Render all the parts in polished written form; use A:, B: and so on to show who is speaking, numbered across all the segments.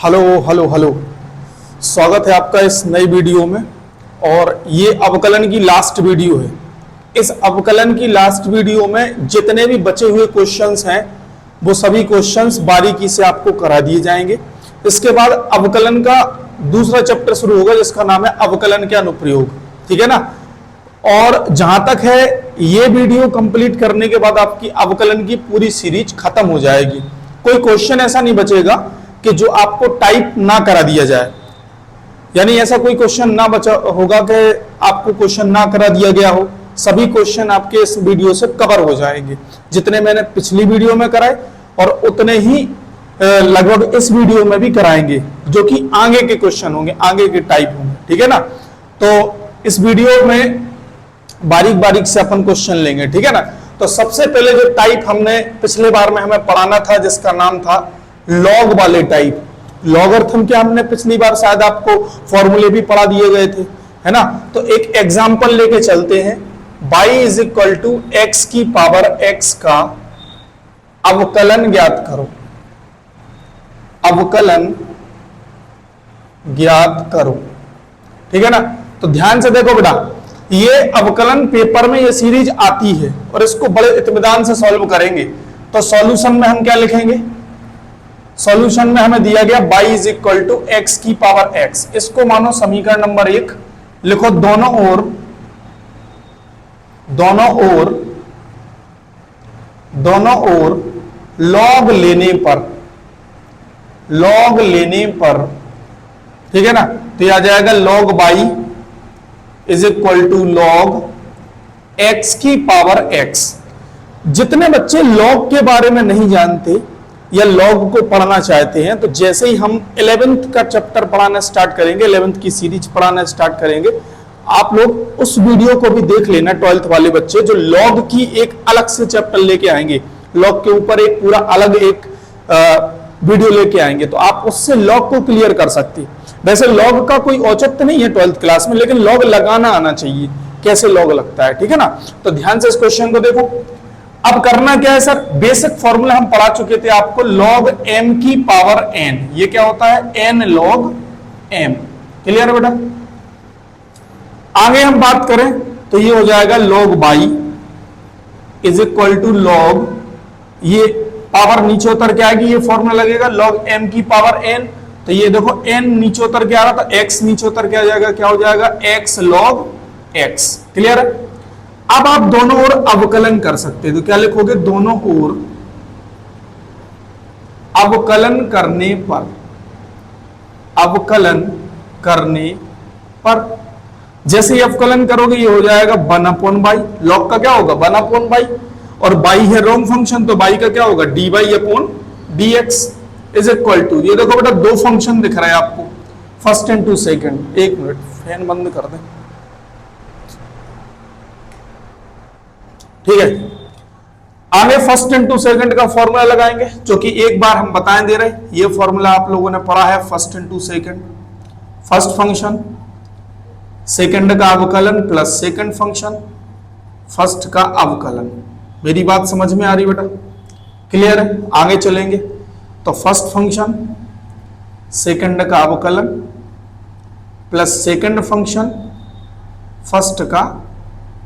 A: Hello hello hello, स्वागत है आपका इस नई वीडियो में। और ये अवकलन की लास्ट वीडियो है। इस अवकलन की लास्ट वीडियो में जितने भी बचे हुए क्वेश्चंस हैं वो सभी क्वेश्चंस बारीकी से आपको करा दिए जाएंगे। इसके बाद अवकलन का दूसरा चैप्टर शुरू होगा जिसका नाम है अवकलन के अनुप्रयोग। ठीक है ना। और जहां तक है ये वीडियो कंप्लीट करने के बाद आपकी अवकलन की पूरी सीरीज खत्म हो जाएगी। कोई क्वेश्चन ऐसा नहीं बचेगा कि जो आपको टाइप ना करा दिया जाए, यानी ऐसा कोई क्वेश्चन ना बचा होगा कि आपको क्वेश्चन ना करा दिया गया हो। सभी क्वेश्चन आपके इस वीडियो से कवर हो जाएंगे, जितने मैंने पिछली वीडियो में कराए और उतने ही लगभग इस वीडियो में भी कराएंगे, जो कि आगे के क्वेश्चन होंगे, आगे के टाइप होंगे। ठीक है ना। तो इस वीडियो में बारीक बारीक से अपन क्वेश्चन लेंगे। ठीक है ना। तो सबसे पहले जो टाइप हमने पिछले बार में हमें पढ़ाना था जिसका नाम था लॉग वाले टाइप। लॉगरिथम क्या हमने पिछली बार शायद आपको फॉर्मूले भी पढ़ा दिए गए थे, है ना। तो एक एग्जांपल लेके चलते हैं। y is equal to x की पावर x का अवकलन ज्ञात करो। अवकलन ज्ञात करो। ठीक है ना। तो ध्यान से देखो बेटा, ये अवकलन पेपर में ये सीरीज आती है और इसको बड़े इत्मीनान से सॉल्व करेंगे। तो सॉल्यूशन में हम क्या लिखेंगे? सॉल्यूशन में हमें दिया गया y is equal to x की पावर x। इसको मानो समीकरण नंबर 1 लिखो। दोनों ओर लॉग लेने पर ठीक है ना। तो यह आ जाएगा log y is equal to log x की पावर x। जितने बच्चे लॉग के बारे में नहीं जानते या लॉग को पढ़ना चाहते हैं, तो जैसे ही हम 11th का चैप्टर पढ़ाना स्टार्ट करेंगे, 11th की सीरीज पढ़ाना स्टार्ट करेंगे, आप लोग उस वीडियो को भी देख लेना। 12th वाले बच्चे जो लॉग की एक अलग से चैप्टर लेके आएंगे, लॉग के ऊपर एक पूरा अलग एक वीडियो लेके आएंगे, तो आप उससे लॉग को क्लियर कर सकते हैं। वैसे लॉग का कोई औचित्य नहीं है 12th क्लास में, लेकिन लॉग लगाना आना चाहिए, कैसे लॉग लगता है। ठीक है ना। तो ध्यान से इस क्वेश्चन को देखो। अब करना क्या है सर? बेसिक फॉर्मूला हम पढ़ा चुके थे आपको, लॉग m की पावर n। ये क्या होता है? n log m। क्लियर है बेटा। आगे हम बात करें तो ये हो जाएगा log y is equal to log, ये पावर नीचे उतर के आएगी, ये फॉर्मूला लगेगा log m की पावर n। तो ये देखो n नीचे उतर के आ रहा था, x नीचे उतर के आ जाएगा, क्या हो जाएगा? x log x। क्लियर है। अब आप दोनों ओर अवकलन कर सकते हैं, तो क्या लिखोगे? दोनों ओर अवकलन करने पर जैसे ही अवकलन करोगे ये हो जाएगा 1/y। लॉग का क्या होगा? 1/y। और y है रॉन्ग फंक्शन, तो y का क्या होगा? dy/dx इज इक्वल टू, ये देखो बेटा दो फंक्शन दिख रहा है आपको, फर्स्ट इनटू सेकंड। एक मिनट फैन बंद कर दें। ठीक है। आगे फर्स्ट इनटू सेकंड का फॉर्मूला लगाएंगे, जो कि एक बार हम बताएं दे रहे हैं। ये फॉर्मूला आप लोगों ने पढ़ा है, first into second. First function second का अवकलन प्लस सेकंड फंक्शन फर्स्ट का अवकलन। मेरी बात समझ में आ रही बेटा? क्लियर है। आगे चलेंगे तो फर्स्ट फंक्शन सेकंड का अवकलन प्लस सेकंड फंक्शन फर्स्ट का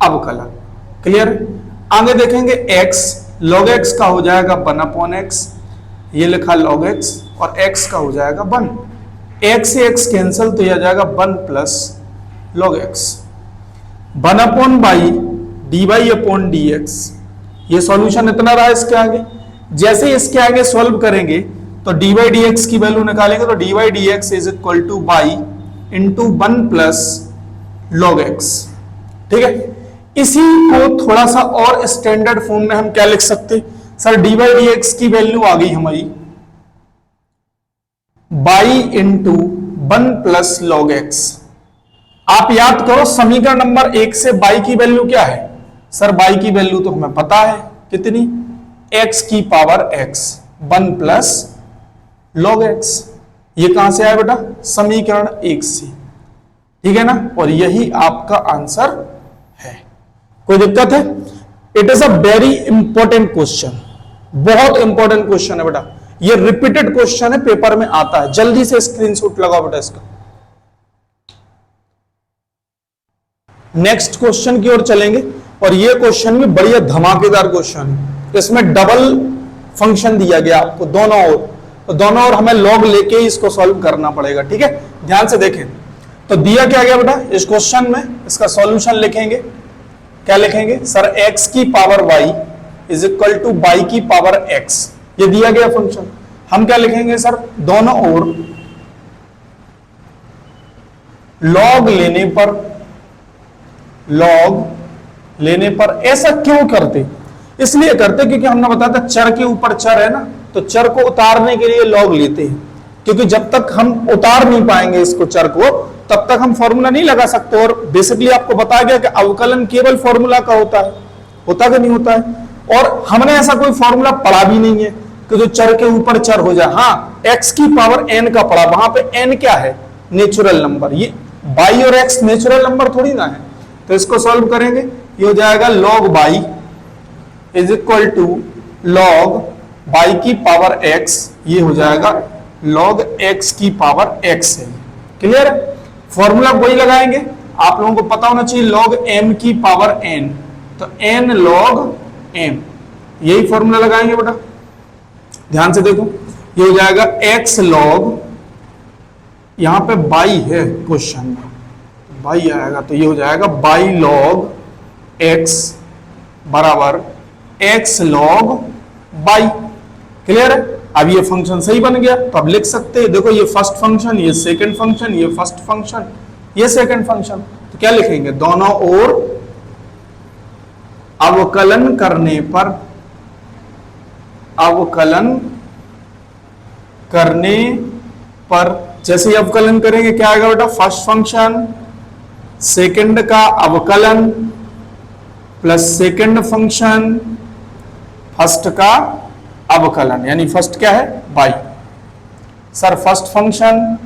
A: अवकलन। क्लियर है। आगे देखेंगे x, log x का हो जाएगा 1/x, ये लिखा log x, और x का हो जाएगा 1। x से x कैंसिल, तो यह आ जाएगा 1 plus log x। 1/y dy/dx, ये सॉल्यूशन इतना रहा इसके आगे। जैसे इसके आगे सॉल्व करेंगे तो dy/dx की वैल्यू निकालेंगे, तो dy/dx is equal to y into 1 plus log x। ठीक है। इसी को थोड़ा सा और स्टैंडर्ड फॉर्म में हम क्या लिख सकते? सर dy/dx की वैल्यू आ गई हमारी y into 1 plus log x। आप याद करो समीकरण नंबर 1 से y की वैल्यू क्या है? सर y की वैल्यू तो हमें पता है कितनी, x की power x 1 plus log x। ये कहां से आया बेटा? समीकरण 1 से। ठीक है ना। और यही आपका आंसर है। कोई दिक्कत है? It is a very important question, बहुत इंपॉर्टेंट क्वेश्चन है बेटा। ये रिपीटेड क्वेश्चन है, पेपर में आता है। जल्दी से स्क्रीनशॉट लगाओ बेटा इसका। नेक्स्ट क्वेश्चन की ओर चलेंगे, और ये क्वेश्चन भी बढ़िया धमाकेदार क्वेश्चन है। इसमें डबल फंक्शन दिया गया आपको दोनों ओर, तो दोनों ओर हमें लॉग लेके ही इसको सॉल्व करना पड़ेगा, ठीक है। ध्यान से देखें, तो दिया क्या गया बेटा इस क्वेश्चन में, इसका सॉल्यूशन लिखेंगे। क्या लिखेंगे सर, x की power y is equal to y की पावर x, ये दिया गया फंक्शन। हम क्या लिखेंगे सर, दोनों ओर लॉग लेने पर ऐसा क्यों करते, इसलिए करते क्योंकि हमने बताया था चर के ऊपर चर है ना, तो चर को उतारने के लिए लॉग लेते हैं, क्योंकि जब तक हम उतार नहीं पाएंगे इसको चर को, तब तक हम फॉर्मूला नहीं लगा सकते। और बेसिकली आपको बताया गया कि अवकलन केवल फॉर्मूला का होता है, होता कि नहीं होता है। और हमने ऐसा कोई फॉर्मूला पढ़ा भी नहीं है कि जो चर के ऊपर चर हो जाए। हाँ, x की पावर n का पढ़ा, वहां पे n क्या है, नेचुरल नंबर। ये y और x नेचुरल नंबर थोड़ी ना है। तो इसको सॉल्व करेंगे, ये हो जाएगा log y is equal to log y की पावर x, ये हो जाएगा log x की पावर x है। क्लियर है? फॉर्मूला वही लगाएंगे, आप लोगों को पता होना चाहिए log m की पावर n, तो n log m, यही फॉर्मूला लगाएंगे बेटा। ध्यान से देखो, ये हो जाएगा x log, यहां पे y है क्वेश्चन में, y आएगा, तो ये हो जाएगा y log x बराबर x log y। क्लियर है? अब ये फंक्शन सही बन गया, तो अब लिख सकते हैं, देखो ये फर्स्ट फंक्शन, ये सेकंड फंक्शन, ये फर्स्ट फंक्शन, ये सेकंड फंक्शन। तो क्या लिखेंगे, दोनों ओर अवकलन करने पर जैसे ही अवकलन करेंगे क्या आएगा बेटा, फर्स्ट फंक्शन सेकंड का अवकलन प्लस सेकंड फंक्शन फर्स्ट का अवकलन, यानी फर्स्ट क्या है y। Sir first function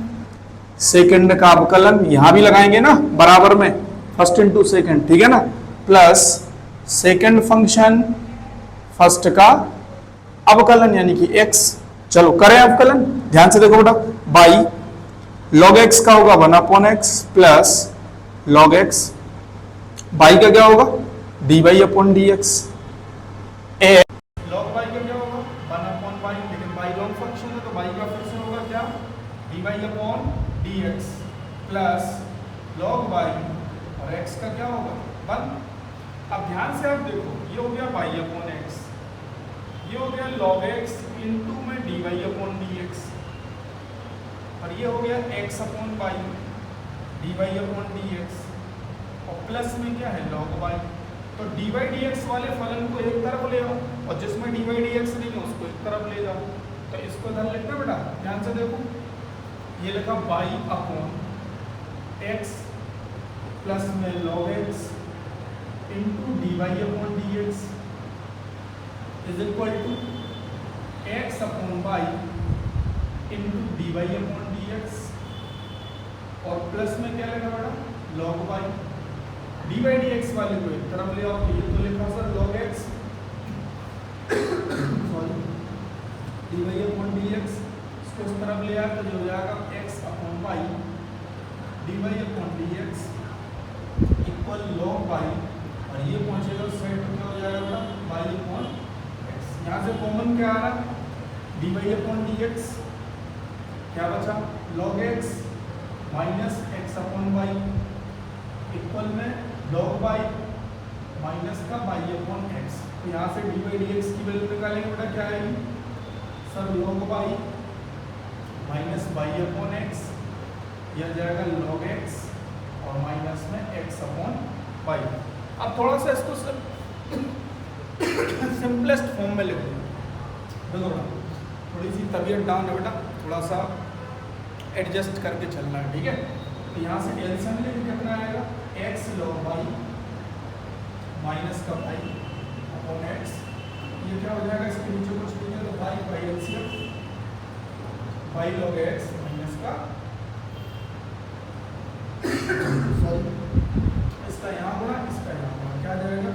A: second का अवकलन यहां भी लगाएंगे ना बराबर में, फर्स्ट इंटू सेकंड, ठीक है ना, प्लस सेकंड फंक्शन फर्स्ट का अवकलन यानी कि x। चलो करें अवकलन, ध्यान से देखो बेटा, y log x का होगा 1/x plus log x, y का क्या होगा dy/dx, log y का क्या होगा 1/y, लेकिन y लॉन्ग फंक्शन है तो y का फिर से होगा क्या dy/dx प्लस log y, और x का क्या होगा 1। अब ध्यान से आप देखो, ये हो गया y/x, ये हो गया log x इंटू में dy/dx, और ये हो गया x/y dy/dx, और प्लस में क्या है log y। तो dy/dx वाले फलन को एक तरफ ले आओ, और जिसमें dy/dx नहीं है उसको एक तरफ ले जाओ। तो इसको इधर लिखना बेटा, ध्यान से देखो, ये लिखा y/x प्लस में log x into dy/dx is equal to x/y into dy/dx, और प्लस में क्या लिखा बेटा log y। dy/dx वाले को एक तरफ ले आओ, तो ये तो लिखा sir log x sorry dy/dx, इसको इस तरफ ले आए तो जो हो जाएगा x/y dy/dx equal log y, और ये पहुंचेगा साइड पे क्या हो जाएगा बेटा y/x। यहाँ से कॉमन क्या आ रहा है dy/dx, क्या बचा log x minus x/y equal में log y माइनस का y/x। तो यहाँ से dy/dx की वैल्यू निकालेंगे बेटा, क्या आएगी sir log y minus y/x, यह जाएगा log x और माइनस में x/y। अब थोड़ा सा इसको सिंपलेस्ट फॉर्म में लिख दो। देखो थोड़ी सी तबीयत डाउन है बेटा, थोड़ा सा एडजस्ट करके चलना है, ठीक है। तो यहाँ से एलसीएम लेके कितना आएगा x log y माइनस का y अपॉन x, ये क्या हो जाएगा, इसके नीचे कुछ नहीं है तो y by LCM y log x minus का सॉरी इसका यहाँ गुणा इसका यहाँ गुणा, क्या जाएगा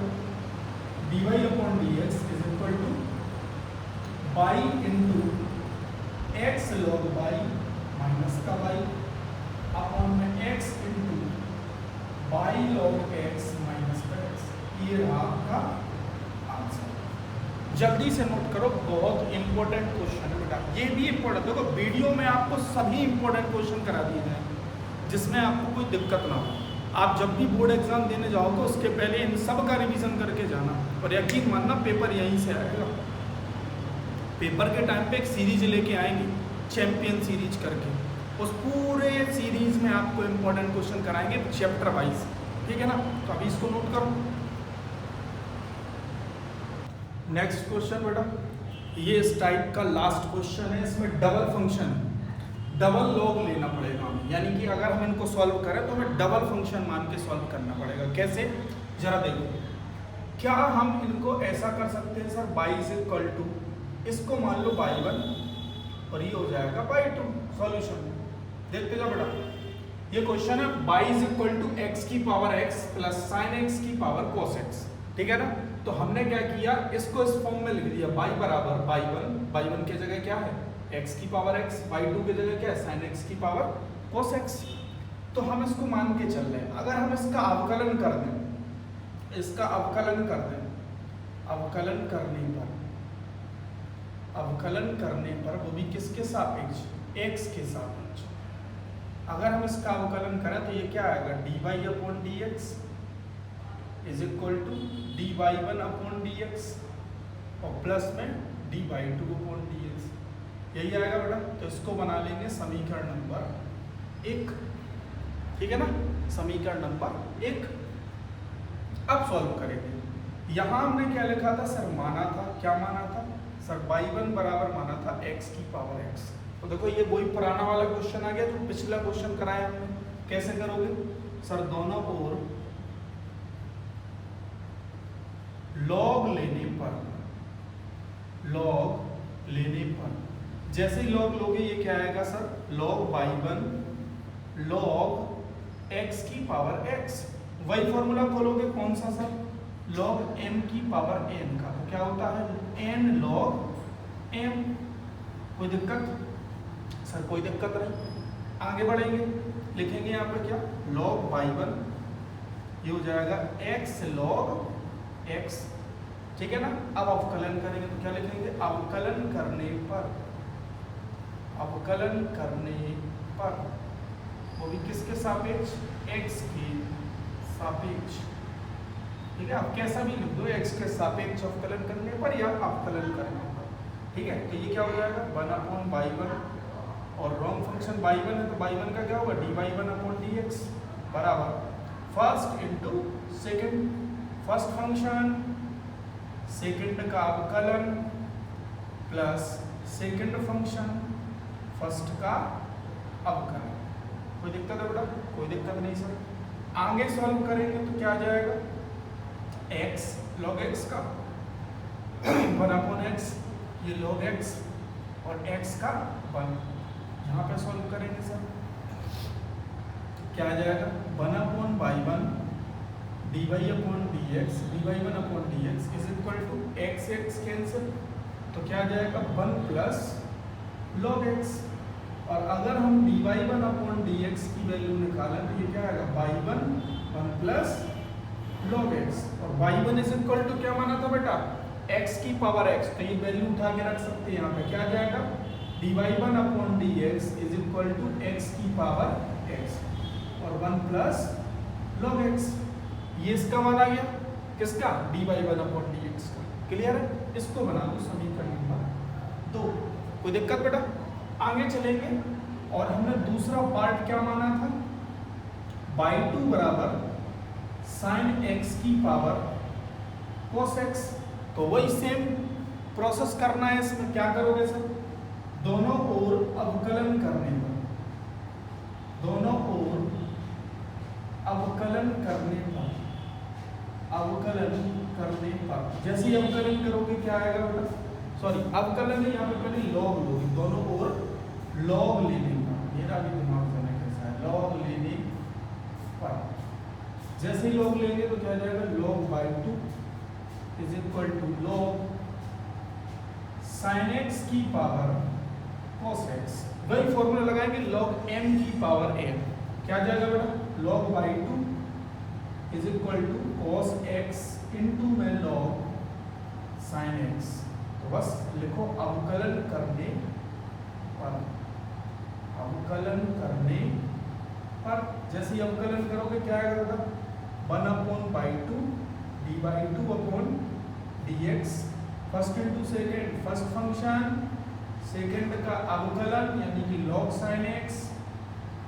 A: dy/dx is equal to y into x log y minus का वाई अपॉन में x into y log x minus का एक्स। ये रहा आपका आंसर। जल्दी से नोट करो, बहुत इंपॉर्टेंट क्वेश्चन है बेटा, ये भी इंपॉर्टेंट। देखो वीडियो में आपको सभी इंपॉर्टेंट क्वेश्चन करा दिए जाए जिसमें आपको कोई दिक्कत ना हो। आप जब भी बोर्ड एग्जाम देने जाओ तो उसके पहले इन सब का रिवीजन करके जाना, और यकीन मानना पेपर यहीं से आएगा। पेपर के टाइम पे एक सीरीज लेके आएंगे, चैंपियन सीरीज करके, उस पूरे सीरीज में आपको इंपॉर्टेंट क्वेश्चन कराएंगे चैप्टर वाइज, ठीक है ना। तो अभी इसको नोट करो। नेक्स्ट क्वेश्चन बेटा, ये इस टाइप का लास्ट क्वेश्चन है, इसमें डबल फंक्शन, डबल लॉग लेना पड़ेगा हमें, यानी कि अगर हम इनको सॉल्व करें तो हमें डबल फंक्शन मान के सॉल्व करना पड़ेगा। कैसे, जरा देखो, क्या हम इनको ऐसा कर सकते हैं sir, y is equal to, इसको मान लो y1 और ये हो जाएगा y2। सॉल्यूशन देखते जाओ बेटा, ये क्वेश्चन है y is equal to x की power x plus sine x की पावर cos x, ठीक है ना। तो हमने क्या किया, इसको इस फॉर्म में लिख दिया, y बराबर y1 की जगह क्या है x की पावर x, y2 की जगह क्या है sin x की पावर cos x। तो हम इसको मान के चल रहे हैं, अगर हम इसका अवकलन कर दें, इसका अवकलन कर दें, अवकलन करने पर वो भी किसके सापेक्ष, x के सापेक्ष। अगर हम इसका अवकलन करें तो ये क्या आएगा, dy upon dx is equal to dy1 upon dx और प्लस में dy2 अपॉन dx, यही आएगा बेटा। तो इसको बना लेंगे समीकरण नंबर 1, ठीक है ना, समीकरण नंबर 1। अब सॉल्व करेंगे। यहाँ हमने क्या लिखा था सर, माना था, क्या माना था सर, y1 बराबर माना था x की पावर x। तो देखो ये वही पुराना वाला क्वेश्चन आ गया जो पिछला क्वेश्चन कराया हमने। कैसे करोगे सर, दोनों ओर लॉग लेने पर, जैसे ही लॉग लोगे ये क्या आएगा sir, log y1 log x की पावर x। वही फॉर्मूला खोलोगे, कौन सा सर, लॉग m की पावर n का, तो क्या होता है n लॉग m। कोई दिक्कत सर, कोई दिक्कत नहीं। आगे बढ़ेंगे, लिखेंगे यहाँ पे क्या, लॉग y1, ये हो जाएगा x लॉग x, ठीक है ना। अब अवकलन करेंगे तो क्या लिखेंगे, अवकलन करने पर वो भी किसके सापेक्ष, x के सापेक्ष, ठीक है। आप कैसा भी लिख दो, x के सापेक्ष अवकलन करने पर या अवकलन करने पर, ठीक है। तो ये क्या हो जाएगा 1 अपॉन y1, और रॉन्ग फंक्शन y1 है तो y1 का क्या होगा, dy1 अपॉन dx बराबर first into second, first function second का अवकलन प्लस सेकेंड फंक्शन फर्स्ट का अवकलन। कोई दिक्कत है बेटा, कोई दिक्कत नहीं सर। आगे सॉल्व करेंगे तो क्या आ जाएगा, x log x का 1 अपॉन x, ये log x और x का 1, यहाँ पे सॉल्व करेंगे सर, क्या आ जाएगा 1 upon y1 dy upon dx, dy1 upon dx is equal to x cancel, तो क्या आ जाएगा 1 प्लस log x। और अगर हम dy1 अपॉन dx की वैल्यू निकालें तो ये क्या आएगा y1 1 प्लस log x, और y1 इज इक्वल टू क्या माना था बेटा, x की पावर x, तो ये वैल्यू उठा के रख सकते हैं यहाँ पे, क्या आ जाएगा dy1 upon dx is equal to x की पावर x और 1 प्लस log x। ये इसका मान आ गया, किसका, dy1 अपॉन dx का। क्लियर है, इसको बना लो समीकरण नंबर 2। कोई दिक्कत बेटा, आगे चलेंगे। और हमने दूसरा पार्ट क्या माना था, y2 बराबर साइन x की पावर cos x। तो वही सेम प्रोसेस करना है इसमें। क्या करोगे सर, दोनों ओर अवकलन करने पर, दोनों ओर अवकलन करने पर, जैसे ही अवकलन करोगे क्या आएगा बेटा, सॉरी अवकलन है यहाँ पे पहले लॉग लोगे, दोनों ओर लॉग लेने पर, मेरा भी दिमाग में कैसा है, लॉग लेने पर, जैसे ही लॉग लेंगे तो क्या जाएगा log y2 is equal to log sin x की पावर cos x। वही फॉर्मूला लगाएंगे log m की पावर n, क्या जाएगा बेटा, log by two is equal to cos x into में log sin x। तो बस लिखो अवकलन करने पर, अवकलन करने पर जैसे ही अवकलन करोगे क्या आएगा बेटा, 1/2 d by two upon D x, first into second first function, second का अवकलन यानी कि log sin x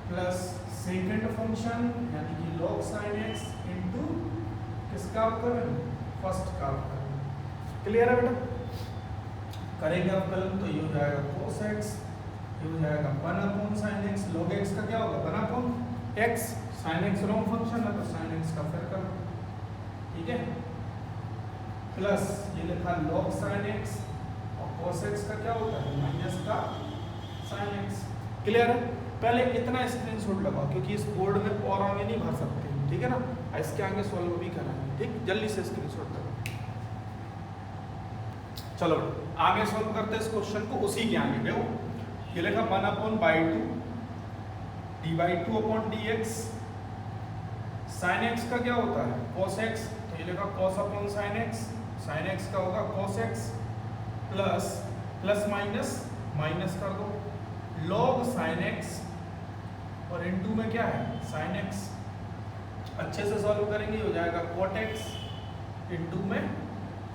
A: plus second function यानी कि log sin x इंटू किसका अवकलन, फर्स्ट का अवकलन। क्लियर है बेटा, करेंगे अवकलन तो ये हो जाएगा cos x, ये हो जाएगा 1/sin x, log x का क्या होगा 1/x, sin x wrong function है तो sin x का फिर कर, ठीक है, प्लस ये लिखा log sin x और cos x का क्या होता है माइनस का sin x। क्लियर है, पहले इतना स्क्रीनशॉट लगाओ क्योंकि इस बोर्ड में और आगे नहीं भर सकते, ठीक है ना, इसके आगे सॉल्व भी कराएंगे, ठीक, जल्दी से स्क्रीनशॉट लगाओ। चलो आगे सॉल्व करते हैं इस क्वेश्चन को, उसी के आगे देखो ये लिखा 1/2 d by two upon D x, sine x का क्या होता है cos x, तो ये लिखा cos upon sin x, sin x का होगा cos x plus plus minus minus कर दो log sin x और इनटू में क्या है sin x, अच्छे से सॉल्व करेंगे हो जाएगा cot x इनटू में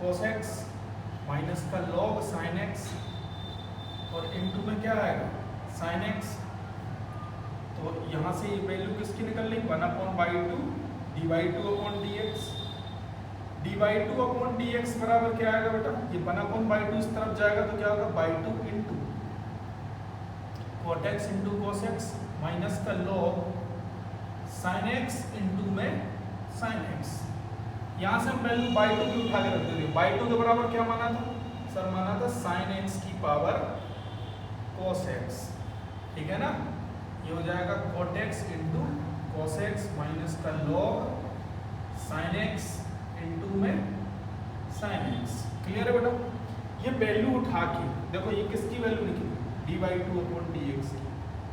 A: cos x माइनस का log sin x और इनटू में क्या आएगा sin x। तो यहाँ से ये वैल्यू किसकी निकल रही 1/2 d by two upon D x, D by two upon D x बराबर क्या आएगा बेटा, ये 1/2 इस तरफ जाएगा तो क्या होगा by two into cot x into cos x minus का log sin x इंटू में sin x। यहाँ से हम वैल्यू बाई टू की उठा के रख देंगे, बाई टू के बराबर क्या माना था सर, माना था sin x की पावर cos x, ठीक है ना, ये हो जाएगा cot x into cos x minus का log sin x इंटू में sin x। क्लियर है बेटा, ये वैल्यू उठा के देखो ये किसकी वैल्यू निकली d by two upon D x की,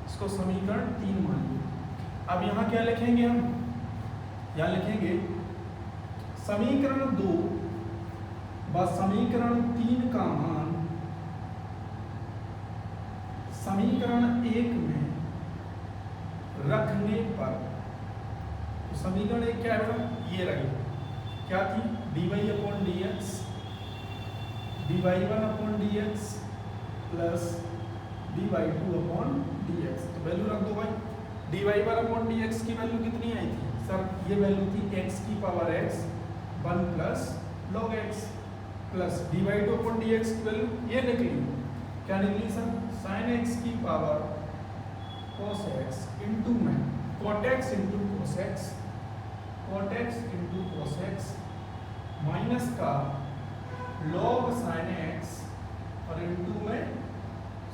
A: इसको समीकरण 3 मान लो। अब यहाँ क्या लिखेंगे हम, यहाँ लिखेंगे समीकरण 2 व समीकरण 3 का मान समीकरण 1 में रखने पर, तो समीकरण 1 क्या है, ये रही क्या थी dy upon D x, dy1 upon D x plus dy2 upon D x. तो वैल्यू रख दो भाई, dy1 अपॉन डी एक्स की वैल्यू कितनी आई थी सर, ये वैल्यू थी x की power x 1 plus log x plus dy2 upon D x की वैल्यू ये निकली, क्या निकली सर sin x की पावर cos x इंटू में cot x into cos x, cot x into cos x minus का log sin x और into में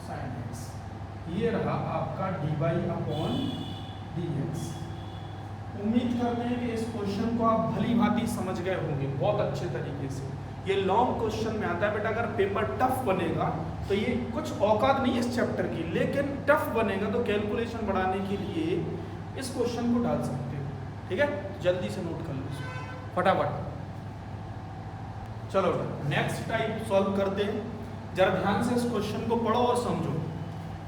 A: sin x। ये रहा आपका dy अपॉन डी एक्स। उम्मीद करते हैं कि इस क्वेश्चन को आप भली भांति समझ गए होंगे बहुत अच्छे तरीके से। ये लॉन्ग क्वेश्चन में आता है बेटा, अगर पेपर टफ बनेगा तो ये कुछ औकात नहीं है इस चैप्टर की, लेकिन टफ बनेगा तो कैलकुलेशन बढ़ाने के लिए इस क्वेश्चन को डाल सकते हो, ठीक है, जल्दी से नोट कर लो इसको फटाफट। चलो नेक्स्ट टाइप सॉल्व करते हैं, जरा ध्यान से इस क्वेश्चन को पढ़ो और समझो।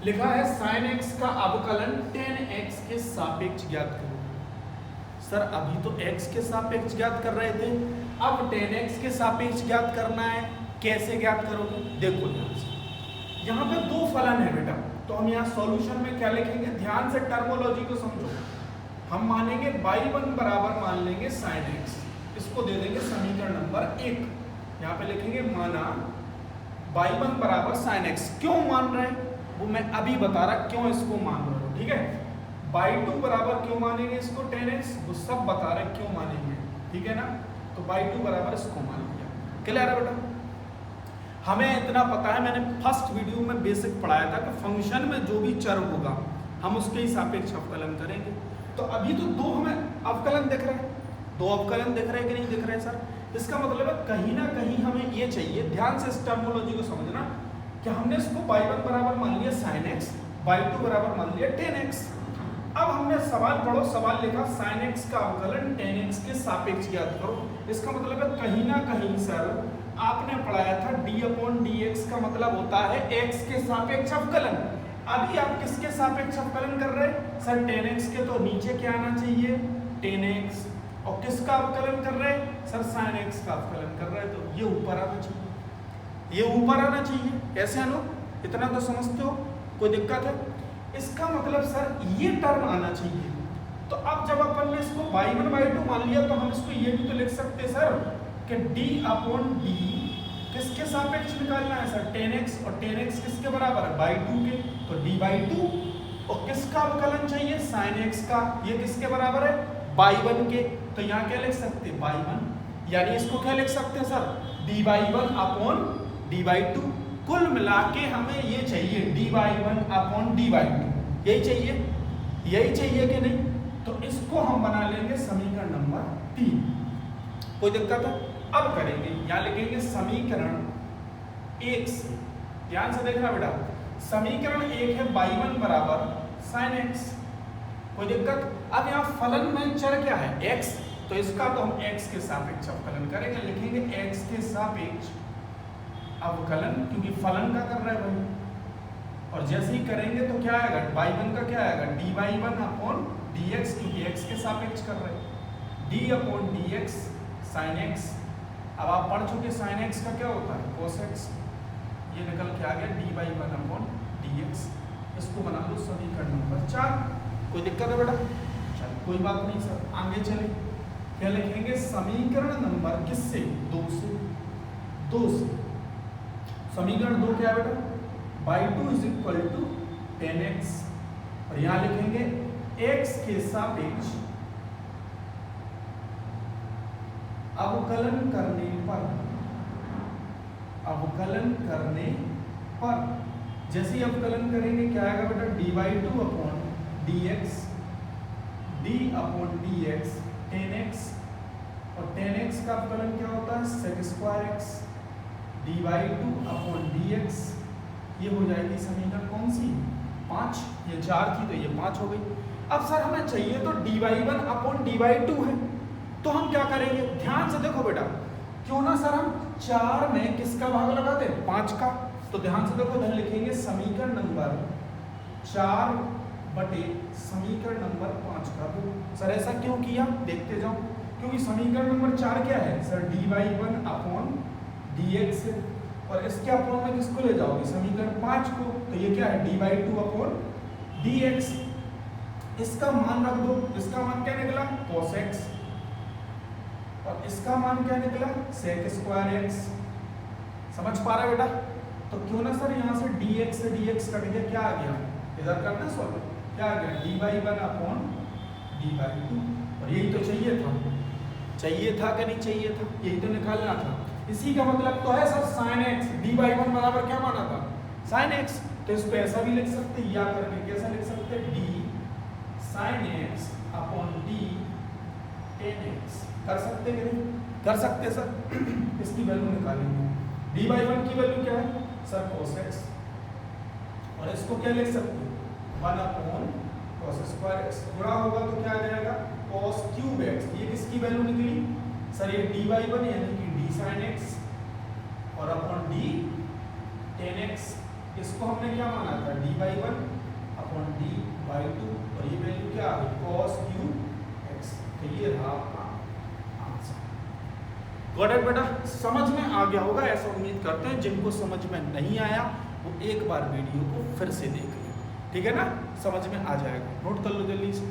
A: लिखा है sin x का अवकलन tan x के सापेक्ष ज्ञात करो। सर अभी तो x के सापेक्ष ज्ञात कर रहे थे, अब tan x के सापेक्ष ज्ञात करना है, कैसे ज्ञात करोगे देखो ध्यान से। यहाँ पे दो फलन है बेटा, तो हम यहाँ सॉल्यूशन में क्या लिखेंगे, ध्यान से टर्मोलॉजी को समझो। हम मानेंगे y1 बराबर मान लेंगे sin x, इसको दे देंगे समीकरण नंबर 1। यहाँ पे लिखेंगे माना y1 बराबर sin x, क्यों मान रहे हैं वो मैं अभी बता रहा क्यों इसको मान रहे हो, ठीक है। y2 बराबर क्यों मानेंगे इसको tan x, वो सब बता रहे क्यों मानेंगे, ठीक है ना। तो y2 बराबर इसको मान लिया, क्लियर है बेटा। हमें इतना पता है, मैंने फर्स्ट वीडियो में बेसिक पढ़ाया था कि फंक्शन में जो भी चर होगा हम उसके ही सापेक्ष अवकलन करेंगे। तो अभी तो दो हमें अवकलन दिख रहे हैं, दो अवकलन दिख रहे हैं कि नहीं दिख रहे हैं सर। इसका मतलब है कहीं ना कहीं हमें ये चाहिए, ध्यान से इस टर्मोलॉजी को समझना, कि हमने इसको y1 बराबर मान लिया sin x, y2 बराबर मान लिया tan x। अब हमने सवाल पढ़ो, सवाल लिखा sin x का अवकलन tan x के सापेक्ष ज्ञात करो। इसका मतलब है कहीं ना कहीं सर आपने पढ़ाया था d/dx का मतलब होता है x के सापेक्ष अवकलन। अभी आप किसके सापेक्ष अवकलन कर रहे हैं सर? tan x के, तो नीचे क्या आना चाहिए tan x, और किसका अवकलन कर रहे हैं सर? sin x का अवकलन कर रहे हैं, तो ये ऊपर आना चाहिए, ये ऊपर आना चाहिए। कैसे आनो, इतना तो समझते हो, कोई दिक्कत है? इसका मतलब सर ये टर्म आना चाहिए। तो अब जब अपन ने इसको y1 y2 मान लिया तो हम इसको ये भी तो लिख सकते हैं सर कि d/d किसके सापेक्ष निकालना है सर? tan x, और tan x किसके बराबर है? y2 के, तो d/2। और किसका अवकलन चाहिए? sin x का, ये किसके बराबर है? y1 के, तो यहाँ क्या लिख सकते हैं? y1, यानी इसको क्या लिख सकते हैं सर? dy1/dy2। कुल मिला के हमें ये चाहिए dy1/dy2, यही चाहिए, यही चाहिए कि नहीं? तो इसको हम बना लेंगे समीकरण नंबर 3। कोई दिक्कत है? अब करेंगे, यहाँ लिखेंगे समीकरण 1 से, ध्यान से देखना बेटा, समीकरण 1 है y1 बराबर sin x। कोई दिक्कत? अब यहाँ फलन में चर क्या है? x, तो इसका तो हम x के सापेक्ष अवकलन करेंगे, लिखेंगे x के सापेक्ष अवकलन, क्योंकि फलन का कर रहे हैं भाई। और जैसे ही करेंगे तो क्या आएगा? y1 का क्या आएगा? dy1/dx, क्योंकि x के सापेक्ष कर रहे हैं, d/dx sin x। अब आप पढ़ चुके sin x का क्या होता है? cos x। ये निकल के आ गया dy1/dx। इसको बना लो समीकरण नंबर 4। कोई दिक्कत है बेटा? चलो कोई बात नहीं सर, आगे चले। क्या लिखेंगे? समीकरण नंबर किससे? 2 से। 2 से समीकरण 2 क्या है बेटा? y2 = tan x, और यहाँ लिखेंगे x के सापेक्ष अवकलन करने पर, अवकलन करने पर जैसे ही अवकलन करेंगे क्या आएगा बेटा? dy2/dx, d/dx tan x, और tan x का अवकलन क्या होता है? sec² x, dy2/dx। ये हो जाएगी समीकरण कौन सी? 5। ये 4 थी तो ये 5 हो गई। अब सर हमें चाहिए तो dy1/dy2 है, तो हम क्या करेंगे? ध्यान से देखो बेटा, क्यों ना सर हम 4 में किसका भाग लगा दें? 5 का। तो ध्यान से देखो, इधर लिखेंगे समीकरण नंबर 4 बटे समीकरण नंबर 5 का। सर ऐसा क्यों किया? देखते जाओ, क्योंकि समीकरण नंबर 4 क्या है सर? dy1/dx है, और इसके अपॉन में किसको ले जाओगे? समीकरण 5 को, तो ये क्या है? dy2/dx। इसका मान रख दो, इसका मान क्या निकला? cos x, और इसका मान क्या निकला? sec² x। समझ पा रहे बेटा? तो क्यों ना सर यहाँ से dx से dx कट गया, क्या आ गया? इधर करना सॉल्व, क्या आ गया? dy1/dy2। और यही तो चाहिए था, चाहिए था कि नहीं चाहिए था? यही तो निकालना था। इसी का मतलब तो है सर sin x, dy1 बराबर क्या माना था? sin x। तो इसको ऐसा भी लिख सकते, या करके कैसा लिख सकते? d sin x/d tan x। कर सकते कि नहीं? कर सकते सर। इसकी वैल्यू निकालेंगे। dy1 की वैल्यू क्या है सर? cos x, और इसको क्या लिख सकते? 1/cos² x। गुणा होगा तो क्या आ जाएगा? cos³ x। ये किसकी वैल्यू निकली सर? ये dy1 यानी कि d sin x, और अपॉन d tan x। इसको हमने क्या माना था? dy1/dy2, और ये वैल्यू क्या आ गई? cos³ x। तो ये रहा आपका आंसर। गॉट इट बेटा? समझ में आ गया होगा ऐसा उम्मीद करते हैं। जिनको समझ में नहीं आया वो एक बार वीडियो को फिर से देख लें, ठीक है ना? समझ में आ जाएगा। नोट कर लो जल्दी से।